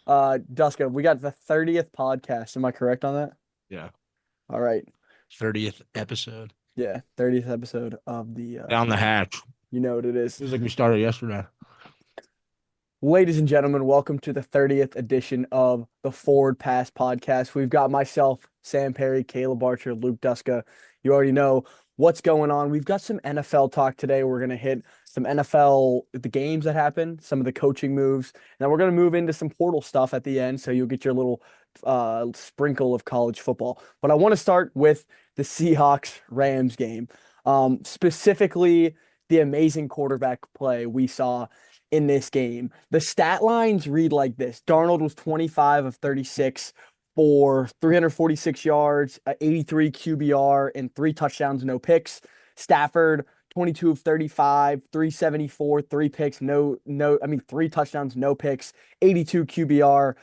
Duska, we got the 30th podcast. Am I correct on that? Yeah. All right. 30th episode. Yeah, 30th episode of the Down the hatch. you know what it is. Feels like we started yesterday. Ladies and gentlemen, welcome to the 30th edition of the Forward Pass podcast. We've got myself, Sam Perry, Caleb Archer, Luke Duska. You already know what's going on. We've got some NFL talk today. We're going to hit some NFL, the games that happen, some of the coaching moves. Now we're going to move into some portal stuff at the end, so you'll get your little sprinkle of college football. But I want to start with the Seahawks Rams game, specifically the amazing quarterback play we saw in this game. The stat lines read like this. Darnold was 25 of 36 for 346 yards, 83 QBR, and 3 touchdowns, no picks. Stafford, 22 of 35, 374, 3 picks, I mean, 3 touchdowns, no picks, 82 QBR.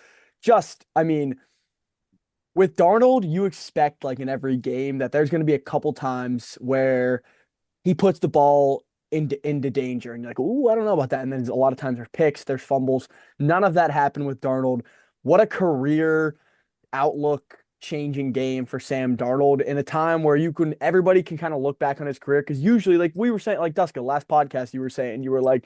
With Darnold, you expect like in every game that there's going to be a couple times where he puts the ball into danger, and you're like, "Ooh, I don't know about that." And then a lot of times there's picks, there's fumbles. None of that happened with Darnold. What a career outlook changing game for Sam Darnold in a time where everybody can kind of look back on his career, because usually, like we were saying, like Duska last podcast, you were like,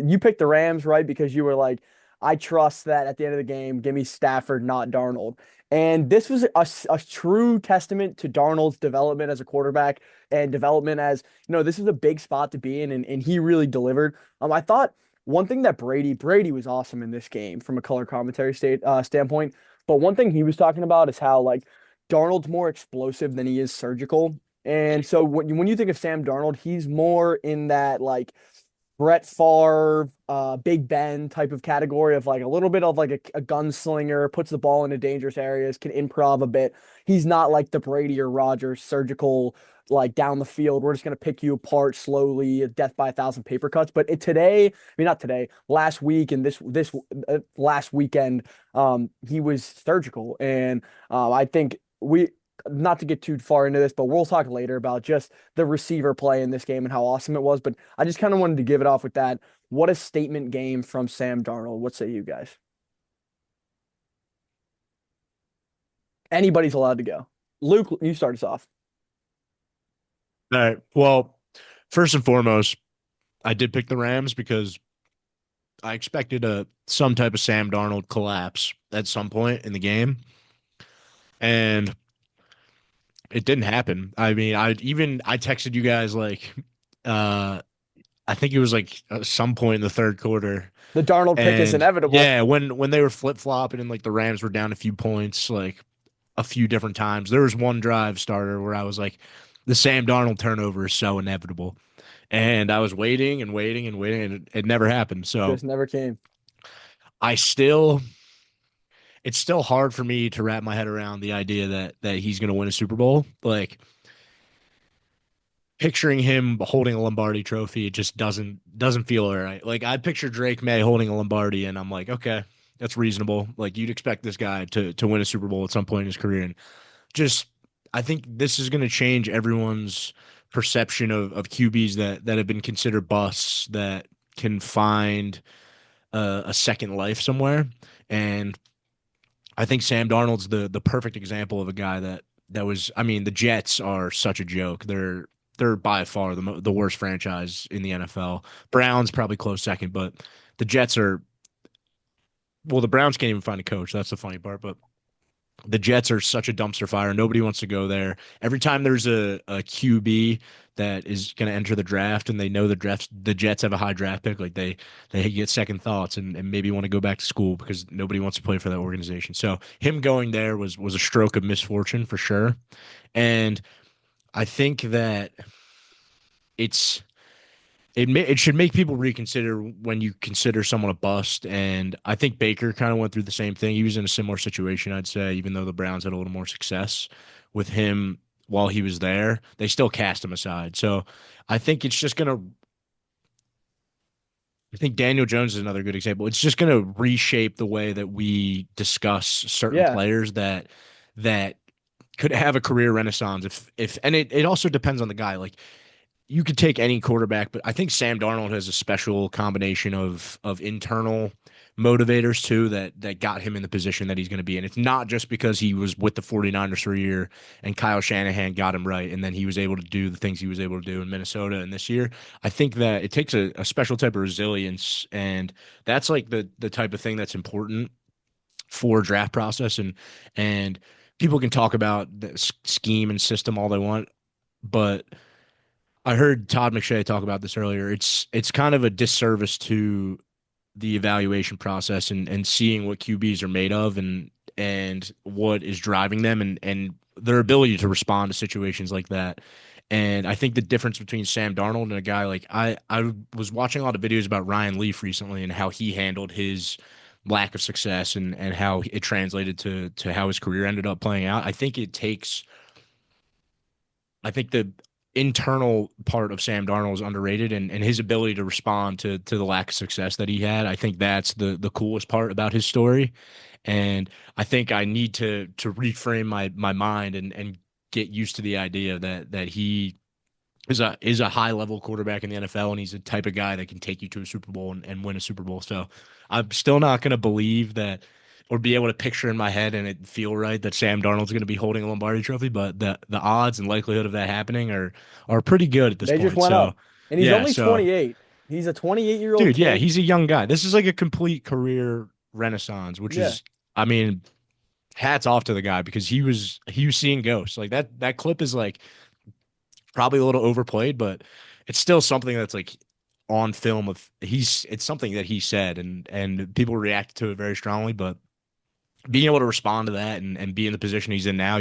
you picked the Rams, right? Because you were like, I trust that at the end of the game, give me Stafford, not Darnold. And this was a true testament to Darnold's development as a quarterback and development as, this is a big spot to be in, and he really delivered. I thought one thing that Brady was awesome in this game from a color commentary standpoint. But one thing he was talking about is how like Darnold's more explosive than he is surgical. And so when you think of Sam Darnold, he's more in that like Brett Favre, Big Ben type of category of like a little bit of like a gunslinger, puts the ball into dangerous areas, can improv a bit. He's not like the Brady or Rodgers surgical, like down the field. We're just gonna pick you apart slowly, death by a thousand paper cuts. But not today, last week and this last weekend, he was surgical, and I think we not to get too far into this, but we'll talk later about just the receiver play in this game and how awesome it was. But I just kind of wanted to give it off with that. What a statement game from Sam Darnold. What say you guys? Anybody's allowed to go. Luke, you start us off. All right. Well, first and foremost, I did pick the Rams because I expected some type of Sam Darnold collapse at some point in the game, and it didn't happen. I mean, I texted you guys like uh I think it was like at some point in the third quarter. The Darnold pick is And inevitable. yeah, when they were flip-flopping and like the Rams were down a few points, like a few different times. There was one drive starter where I was like, the Sam Darnold turnover is so inevitable. And I was waiting and waiting and waiting, and it never happened. So Just never came. I still, it's still hard for me to wrap my head around the idea that he's going to win a Super Bowl. Like picturing him holding a Lombardi trophy, it just doesn't feel all right. Like I picture Drake May holding a Lombardi, and I'm like, okay, that's reasonable. Like you'd expect this guy to win a Super Bowl at some point in his career, and just I think this is going to change everyone's perception of QBs that have been considered busts that can find a second life somewhere. And I think Sam Darnold's the perfect example of a guy that was. I mean, the Jets are such a joke. They're by far the worst franchise in the NFL. Browns probably close second, but the Jets are. Well, the Browns can't even find a coach. That's the funny part, but the Jets are such a dumpster fire. Nobody wants to go there. Every time there's a QB that is going to enter the draft and they know the Jets have a high draft pick, like they get second thoughts and maybe want to go back to school because nobody wants to play for that organization. So him going there was a stroke of misfortune for sure. And I think that it's it should make people reconsider when you consider someone a bust. And I think Baker kind of went through the same thing. He was in a similar situation, I'd say, even though the Browns had a little more success with him while he was there, they still cast him aside. So I think it's just gonna. I think Daniel Jones is another good example. It's just gonna reshape the way that we discuss certain Yeah. players that could have a career renaissance if and it also depends on the guy. Like you could take any quarterback, but I think Sam Darnold has a special combination of internal motivators too that got him in the position that he's going to be in. It's not just because he was with the 49ers for a year and Kyle Shanahan got him right and then he was able to do the things he was able to do in Minnesota and this year. I think that it takes a special type of resilience, and that's like the type of thing that's important for draft process. And people can talk about the scheme and system all they want, but I heard Todd McShay talk about this earlier. It's kind of a disservice to the evaluation process and seeing what QBs are made of and what is driving them and their ability to respond to situations like that. And I think the difference between Sam Darnold and a guy like I was watching a lot of videos about Ryan Leaf recently and how he handled his lack of success and how it translated to how his career ended up playing out. I think the internal part of Sam Darnold is underrated, and his ability to respond to the lack of success that he had. I think that's the coolest part about his story. And I think I need to reframe my mind and get used to the idea that he is a high level quarterback in the NFL, and he's the type of guy that can take you to a Super Bowl and win a Super Bowl. So I'm still not going to believe that or be able to picture in my head and it feel right that Sam Darnold's going to be holding a Lombardi Trophy, but the odds and likelihood of that happening are pretty good at this They just point. went So up. And he's yeah, only so 28. He's a 28-year-old dude, yeah, kid. he's a young guy. This is like a complete career renaissance, which Yeah. is, I mean, hats off to the guy because he was seeing ghosts. Like that clip is like probably a little overplayed, but it's still something that's like on film of it's something that he said and people react to it very strongly, but being able to respond to that and be in the position he's in now,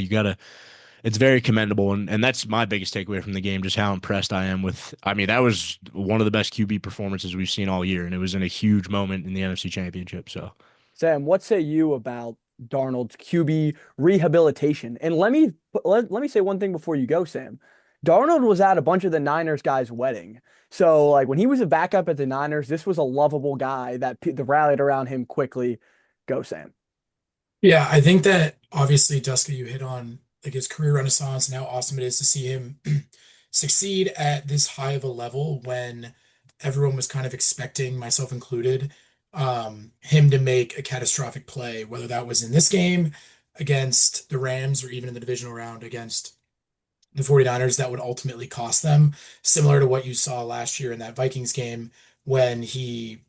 it's very commendable. And that's my biggest takeaway from the game, just how impressed I am with, I mean, that was one of the best QB performances we've seen all year. And it was in a huge moment in the NFC Championship. So Sam, what say you about Darnold's QB rehabilitation? And let me say one thing before you go, Sam. Darnold was at a bunch of the Niners guys' wedding. So like when he was a backup at the Niners, this was a lovable guy that rallied around him quickly. Go, Sam. Yeah, I think that obviously, Jessica, you hit on like his career renaissance and how awesome it is to see him succeed at this high of a level when everyone was kind of expecting, myself included, him to make a catastrophic play, whether that was in this game against the Rams or even in the divisional round against the 49ers that would ultimately cost them, similar to what you saw last year in that Vikings game when he,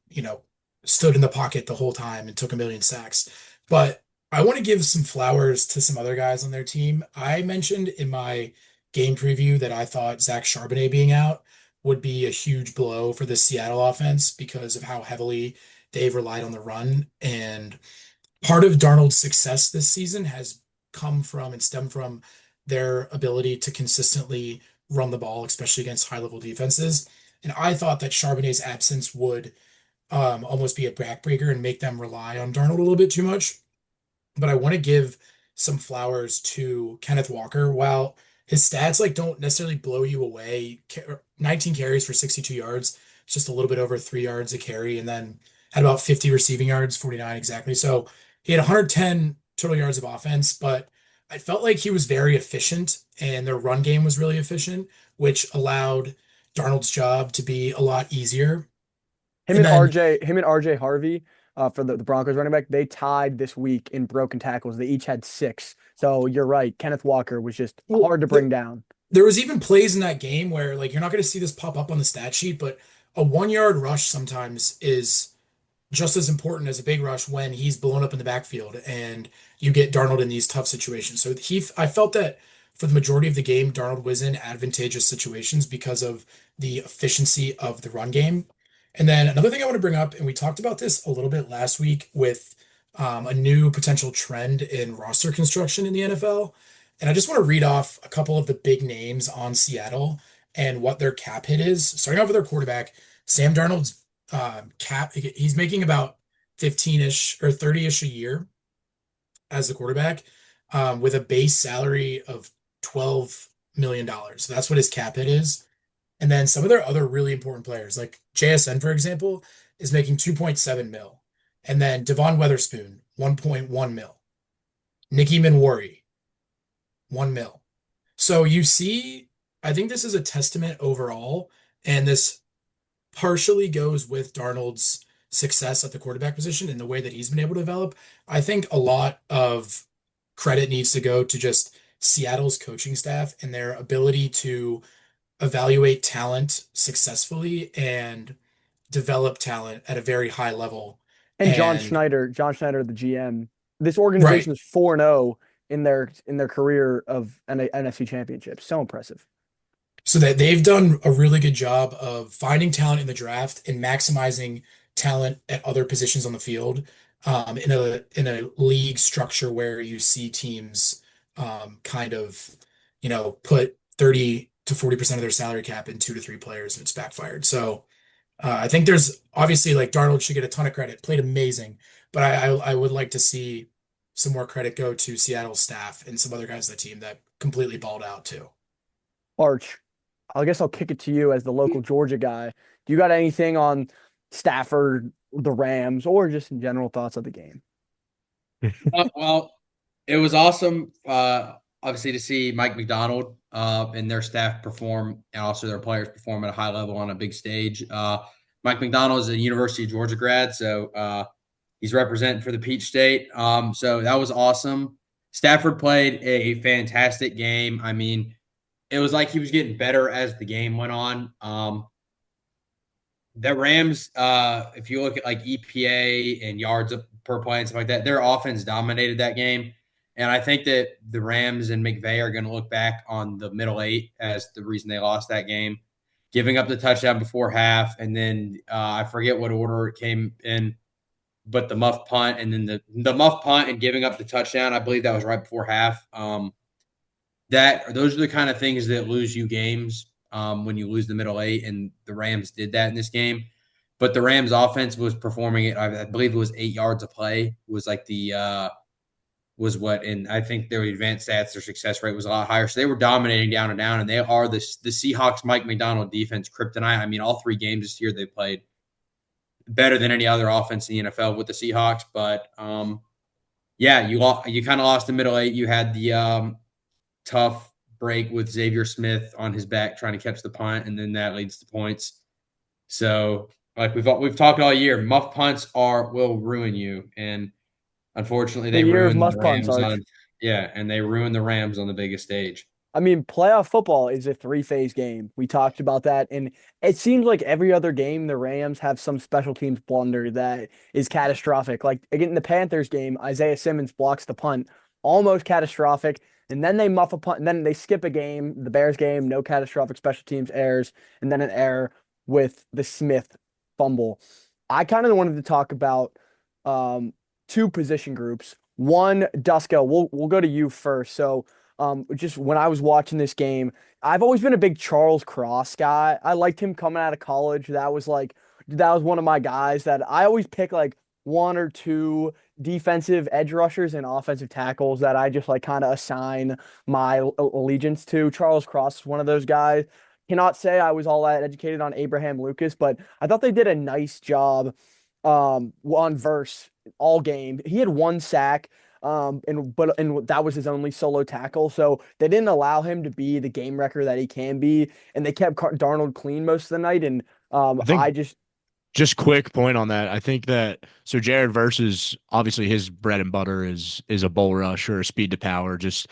stood in the pocket the whole time and took a million sacks. But I want to give some flowers to some other guys on their team. I mentioned in my game preview that I thought Zach Charbonnet being out would be a huge blow for the Seattle offense because of how heavily they've relied on the run. And part of Darnold's success this season has come from and stemmed from their ability to consistently run the ball, especially against high level defenses. And I thought that Charbonnet's absence would almost be a backbreaker and make them rely on Darnold a little bit too much. But I want to give some flowers to Kenneth Walker. While his stats like don't necessarily blow you away, 19 carries for 62 yards, it's just a little bit over 3 yards a carry, and then had about 50 receiving yards, 49 exactly. So he had 110 total yards of offense, but I felt like he was very efficient and their run game was really efficient, which allowed Darnold's job to be a lot easier. And then Him and RJ Harvey, for the Broncos running back, they tied this week in broken tackles. They each had six. So you're right. Kenneth Walker was just well, hard to bring down. there was even plays in that game where like you're not going to see this pop up on the stat sheet, but a 1 yard rush sometimes is just as important as a big rush when he's blown up in the backfield and you get Darnold in these tough situations. So I felt that for the majority of the game, Darnold was in advantageous situations because of the efficiency of the run game. And then another thing I want to bring up, and we talked about this a little bit last week with a new potential trend in roster construction in the NFL. And I just want to read off a couple of the big names on Seattle and what their cap hit is. Starting off with their quarterback, Sam Darnold's cap, he's making about 15-ish or 30-ish a year as the quarterback, with a base salary of $12 million. So that's what his cap hit is. And then some of their other really important players, like JSN, for example, is making 2.7 mil. And then Devon Weatherspoon, 1.1 mil. Nicky Minwari, 1 mil. So you see I think this is a testament overall, and this partially goes with Darnold's success at the quarterback position and the way that he's been able to develop. I think a lot of credit needs to go to just Seattle's coaching staff and their ability to evaluate talent successfully and develop talent at a very high level. And And John Schneider, the GM. This right. organization is 4-0 in their career of an NFC championship. So impressive. So that they've done a really good job of finding talent in the draft and maximizing talent at other positions on the field, in a league structure where you see teams kind of, put 30 to 40% of their salary cap in 2 to 3 players, and it's backfired. So I think there's obviously, like, Darnold should get a ton of credit, played amazing, but I would like to see some more credit go to Seattle staff and some other guys on the team that completely balled out too. Arch, I guess I'll kick it to you as the local Georgia guy. Do you got anything on Stafford, the Rams, or just in general thoughts of the game? Well, it was awesome, obviously, to see Mike McDonald and their staff perform, and also their players perform at a high level on a big stage. Mike McDonald is a University of Georgia grad, so he's representing for the Peach State. So that was awesome. Stafford played a fantastic game. I mean, it was like he was getting better as the game went on. The Rams, if you look at like EPA and yards per play and stuff like that, their offense dominated that game. And I think that the Rams and McVay are going to look back on the middle eight as the reason they lost that game, giving up the touchdown before half. And then I forget what order it came in, but the muff punt and then the muff punt and giving up the touchdown. I believe that was right before half. Those are the kind of things that lose you games when you lose the middle eight, and the Rams did that in this game. But the Rams offense was performing it. I believe it was 8 yards a play was like the was what, and I think their advanced stats, their success rate was a lot higher. So they were dominating down and down, and they are the Seahawks Mike McDonald defense kryptonite. I mean, all 3 games this year they played better than any other offense in the NFL with the Seahawks. But yeah, you kind of lost the middle eight. You had the tough break with Xavier Smith on his back trying to catch the punt, and then that leads to points. So, like we've talked all year, muff punts will ruin you, and unfortunately, The they year of ruined the muff punts, Rams Arch. on and they ruined the Rams on the biggest stage. I mean, playoff football is a three-phase game. We talked about that, and it seems like every other game, the Rams have some special teams blunder that is catastrophic. Like again, in the Panthers game, Isaiah Simmons blocks the punt, almost catastrophic, and then they muff a punt, and then they skip a game, the Bears game, no catastrophic special teams errors, and then an error with the Smith fumble. I kind of wanted to talk about um, two position groups. One, Dusko, we'll go to you first. So just when I was watching this game, I've always been a big Charles Cross guy. I liked him coming out of college. That was one of my guys that I always pick like one or two defensive edge rushers and offensive tackles that I just like kind of assign my allegiance to. Charles Cross is one of those guys. Cannot say I was all that educated on Abraham Lucas, but I thought they did a nice job on verse all game. He had 1 sack. And that was his only solo tackle. So they didn't allow him to be the game wrecker that he can be, and they kept Darnold clean most of the night. And I think just quick point on that. I think that so Jared versus obviously his bread and butter is a bull rush or a speed to power, just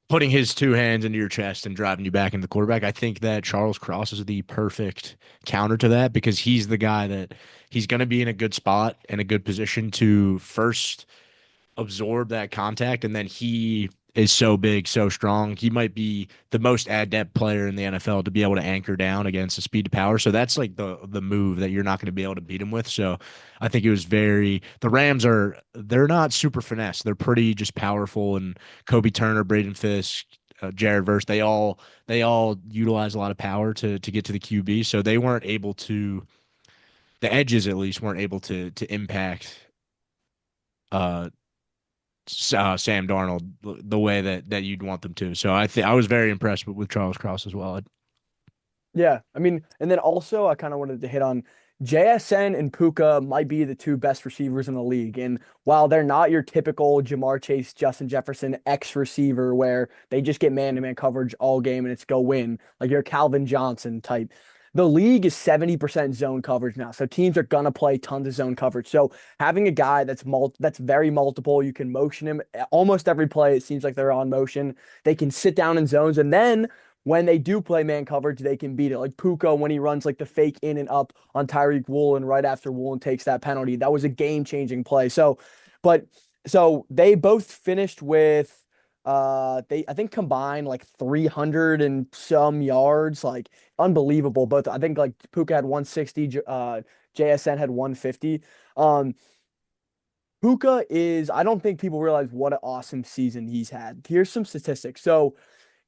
putting his 2 hands into your chest and driving you back into the quarterback. I think that Charles Cross is the perfect counter to that because he's the guy that he's going to be in a good spot and a good position to first absorb that contact, and then he is so big, so strong. He might be the most adept player in the NFL to be able to anchor down against the speed to power. So that's like the move that you're not going to be able to beat him with. So I think it was the Rams they're not super finesse. They're pretty just powerful, and Kobe Turner, Braden Fisk, Jared Verse, they all utilize a lot of power to get to the QB. So they weren't able to, the edges at least weren't able to impact uh Sam Darnold the way that you'd want them to. So I was very impressed with Charles Cross as well. Yeah, I mean, and then also I kind of wanted to hit on JSN and Puka might be the two best receivers in the league. And while they're not your typical Jamar Chase, Justin Jefferson X receiver where they just get man-to-man coverage all game and it's go win, like your Calvin Johnson type, the league is 70% zone coverage now. So teams are gonna play tons of zone coverage. So having a guy that's very multiple, you can motion him almost every play. It seems like they're on motion. They can sit down in zones, and then when they do play man coverage, they can beat it. Like Puka when he runs like the fake in and up on Tyreek Woolen right after Woolen takes that penalty. That was a game-changing play. But so they both finished with they I think combined like 300 and some yards, like unbelievable. Both I think like Puka had 160, JSN had 150. Um Puka is, I don't think people realize what an awesome season he's had. Here's some statistics. So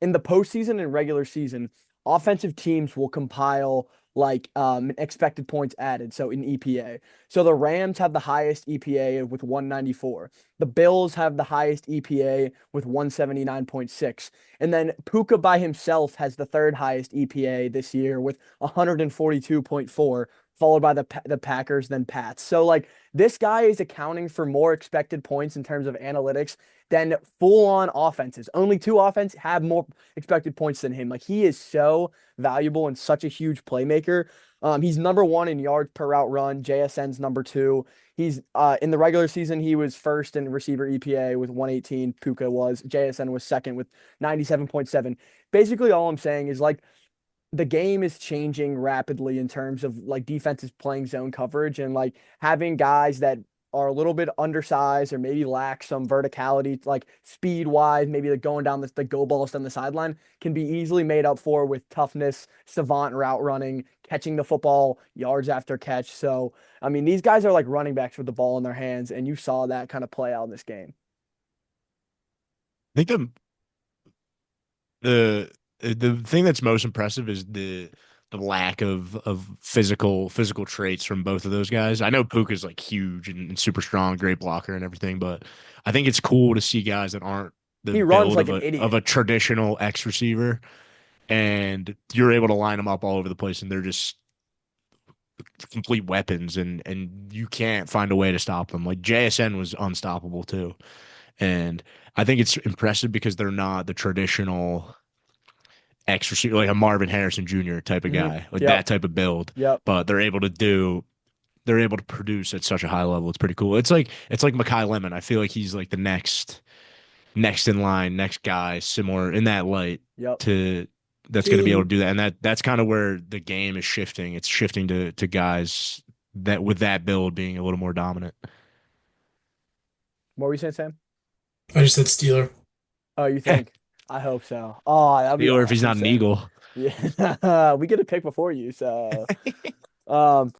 in the postseason and regular season, offensive teams will compile like expected points added, so in EPA. So the Rams have the highest EPA with 194. The Bills have the highest EPA with 179.6. And then Puka by himself has the third highest EPA this year with 142.4, followed by the Packers, then Pats. So like this guy is accounting for more expected points in terms of analytics than full-on offenses. Only two offenses have more expected points than him. Like he is so valuable and such a huge playmaker. He's number one in yards per route run. JSN's number two. He's in the regular season, he was first in receiver EPA with 118. Puka was. JSN was second with 97.7. Basically, all I'm saying is like the game is changing rapidly in terms of like defenses playing zone coverage and like having guys that are a little bit undersized or maybe lack some verticality, like speed wise, maybe like going down the go balls down the sideline can be easily made up for with toughness, savant route running, catching the football yards after catch. So, I mean, these guys are like running backs with the ball in their hands, and you saw that kind of play out in this game. I think the thing that's most impressive is the lack of physical traits from both of those guys. I know Puka's like huge and super strong, great blocker and everything, but I think it's cool to see guys that aren't the He runs build like of an a idiot. traditional X receiver, and you're able to line them up all over the place, and they're just complete weapons, and you can't find a way to stop them. Like JSN was unstoppable too, and I think it's impressive because they're not the traditional X receiver, like a Marvin Harrison Jr. type of guy, like Yep. that type of build. Yep. But they're able to produce at such a high level. It's pretty cool. It's like Makai Lemon. I feel like he's like the next in line, next guy similar in that light Yep. to that's going to be able to He, do that. And that's kind of where the game is shifting. It's shifting to guys that with that build being a little more dominant. what were you saying, Sam? I just said Steeler. Oh, you think? I hope so. Oh, that'd be Or if he's awesome, not an Sam. Eagle. Yeah, we get a pick before you, so